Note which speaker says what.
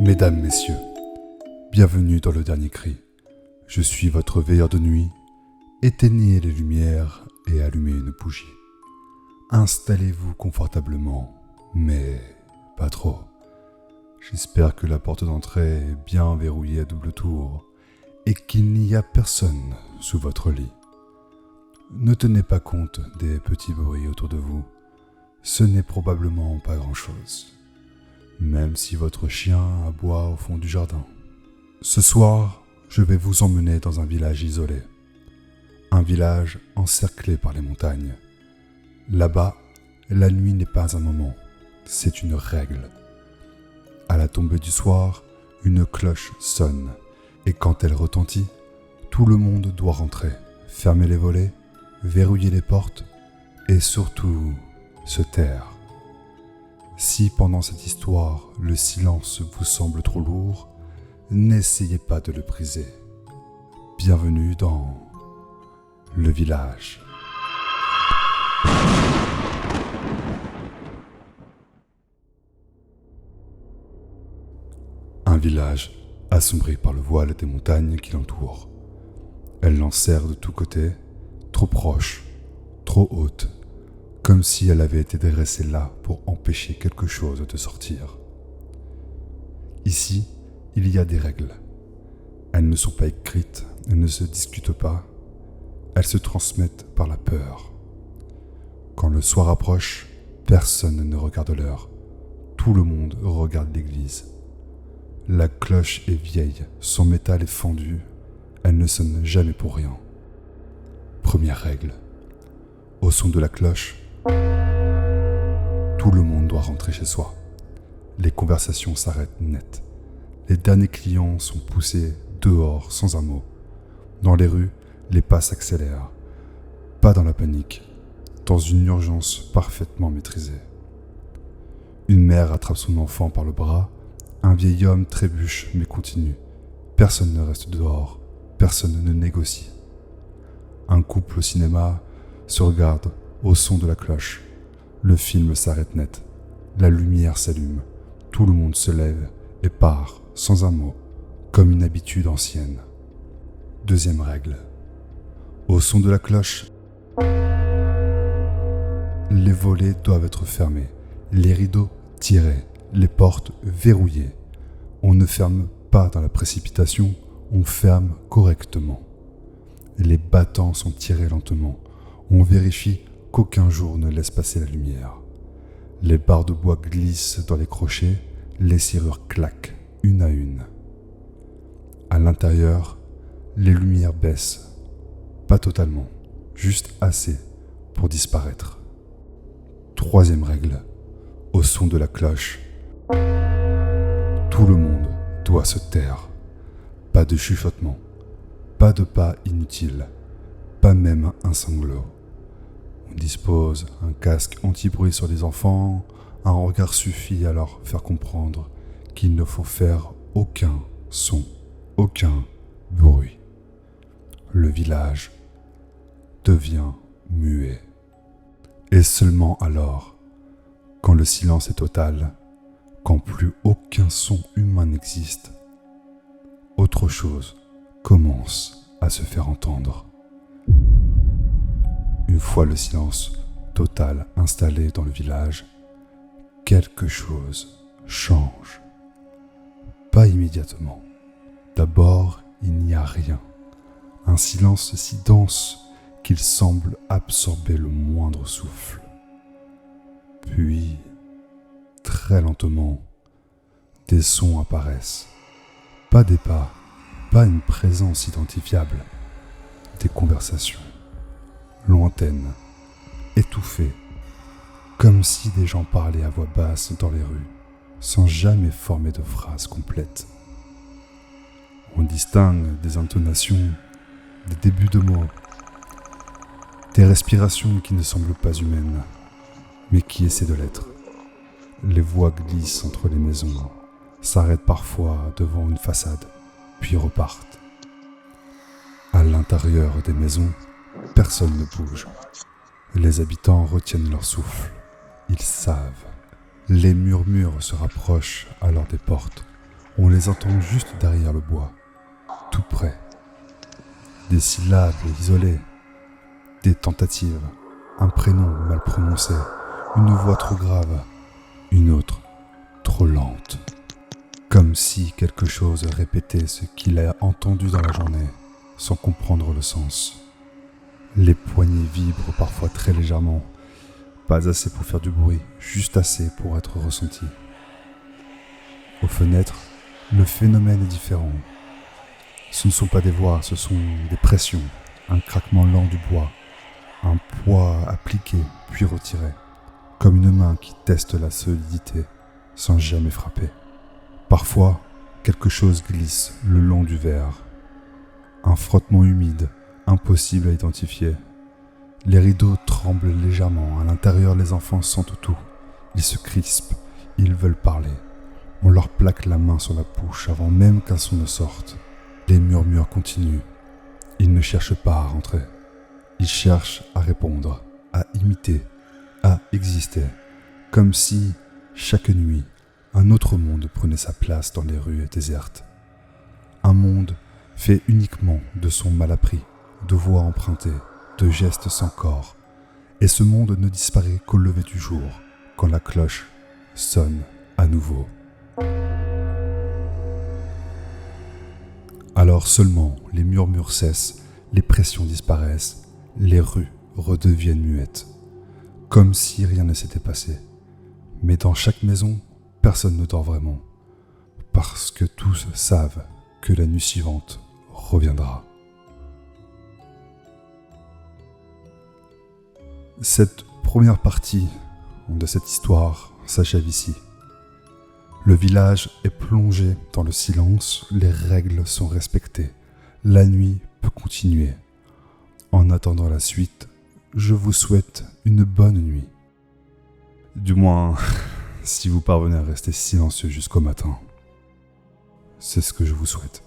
Speaker 1: Mesdames, Messieurs, bienvenue dans le dernier cri. Je suis votre veilleur de nuit. Éteignez les lumières et allumez une bougie. Installez-vous confortablement, mais pas trop. J'espère que la porte d'entrée est bien verrouillée à double tour et qu'il n'y a personne sous votre lit. Ne tenez pas compte des petits bruits autour de vous. Ce n'est probablement pas grand-chose, même si votre chien aboie au fond du jardin. Ce soir, je vais vous emmener dans un village isolé. Un village encerclé par les montagnes. Là-bas, la nuit n'est pas un moment, c'est une règle. À la tombée du soir, une cloche sonne, et quand elle retentit, tout le monde doit rentrer, fermer les volets, verrouiller les portes, et surtout se taire. Si pendant cette histoire, le silence vous semble trop lourd, n'essayez pas de le briser. Bienvenue dans le village. Un village assombri par le voile des montagnes qui l'entourent. Elle l'enserre de tous côtés, trop proche, trop haute, comme si elle avait été dressée là pour empêcher quelque chose de sortir. Ici, il y a des règles. Elles ne sont pas écrites, elles ne se discutent pas, elles se transmettent par la peur. Quand le soir approche, personne ne regarde l'heure. Tout le monde regarde l'église. La cloche est vieille, son métal est fendu, elle ne sonne jamais pour rien. Première règle. Au son de la cloche, tout le monde doit rentrer chez soi. Les conversations s'arrêtent net. Les derniers clients sont poussés dehors sans un mot. Dans les rues, les pas s'accélèrent. Pas dans la panique, dans une urgence parfaitement maîtrisée. Une mère attrape son enfant par le bras. Un vieil homme trébuche mais continue. Personne ne reste dehors, personne ne négocie. Un couple au cinéma se regarde au son de la cloche. Le film s'arrête net. La lumière s'allume. Tout le monde se lève et part sans un mot, comme une habitude ancienne. Deuxième règle. Au son de la cloche, les volets doivent être fermés, les rideaux tirés, les portes verrouillées. On ne ferme pas dans la précipitation, on ferme correctement. Les battants sont tirés lentement. On vérifie qu'aucun jour ne laisse passer la lumière. Les barres de bois glissent dans les crochets, les serrures claquent une à une. À l'intérieur, les lumières baissent. Pas totalement, juste assez pour disparaître. Troisième règle. Au son de la cloche, tout le monde doit se taire. Pas de chuchotement, pas de pas inutiles, pas même un sanglot. On dispose un casque anti-bruit sur les enfants, un regard suffit à leur faire comprendre qu'il ne faut faire aucun son, aucun bruit. Le village devient muet. Et seulement alors, quand le silence est total, quand plus aucun son humain n'existe, autre chose commence à se faire entendre. Une fois le silence total installé dans le village, quelque chose change. Pas immédiatement. D'abord, il n'y a rien. Un silence si dense qu'il semble absorber le moindre souffle. Puis, très lentement, des sons apparaissent. Pas des pas, pas une présence identifiable. Des conversations, lointaines, étouffées, comme si des gens parlaient à voix basse dans les rues, sans jamais former de phrase complète. On distingue des intonations, des débuts de mots, des respirations qui ne semblent pas humaines, mais qui essaient de l'être. Les voix glissent entre les maisons, s'arrêtent parfois devant une façade, puis repartent. À l'intérieur des maisons, personne ne bouge. Les habitants retiennent leur souffle. Ils savent. Les murmures se rapprochent alors des portes. On les entend juste derrière le bois, tout près. Des syllabes isolées, des tentatives, un prénom mal prononcé, une voix trop grave, une autre trop lente. Comme si quelque chose répétait ce qu'il a entendu dans la journée, sans comprendre le sens. Les poignées vibrent parfois très légèrement, pas assez pour faire du bruit, juste assez pour être ressenti. Aux fenêtres, le phénomène est différent. Ce ne sont pas des voix, ce sont des pressions, un craquement lent du bois, un poids appliqué puis retiré, comme une main qui teste la solidité sans jamais frapper. Parfois, quelque chose glisse le long du verre. Un frottement humide, impossible à identifier. Les rideaux tremblent légèrement. À l'intérieur, les enfants sentent tout. Ils se crispent. Ils veulent parler. On leur plaque la main sur la bouche avant même qu'un son ne sorte. Les murmures continuent. Ils ne cherchent pas à rentrer. Ils cherchent à répondre, à imiter, à exister. Comme si, chaque nuit, un autre monde prenait sa place dans les rues désertes. Un monde fait uniquement de sons mal appris, de voix empruntées, de gestes sans corps. Et ce monde ne disparaît qu'au lever du jour, quand la cloche sonne à nouveau. Alors seulement les murmures cessent, les pressions disparaissent, les rues redeviennent muettes, comme si rien ne s'était passé. Mais dans chaque maison, personne ne dort vraiment, parce que tous savent que la nuit suivante reviendra. Cette première partie de cette histoire s'achève ici. Le village est plongé dans le silence, les règles sont respectées, la nuit peut continuer. En attendant la suite, je vous souhaite une bonne nuit. Du moins, si vous parvenez à rester silencieux jusqu'au matin. C'est ce que je vous souhaite.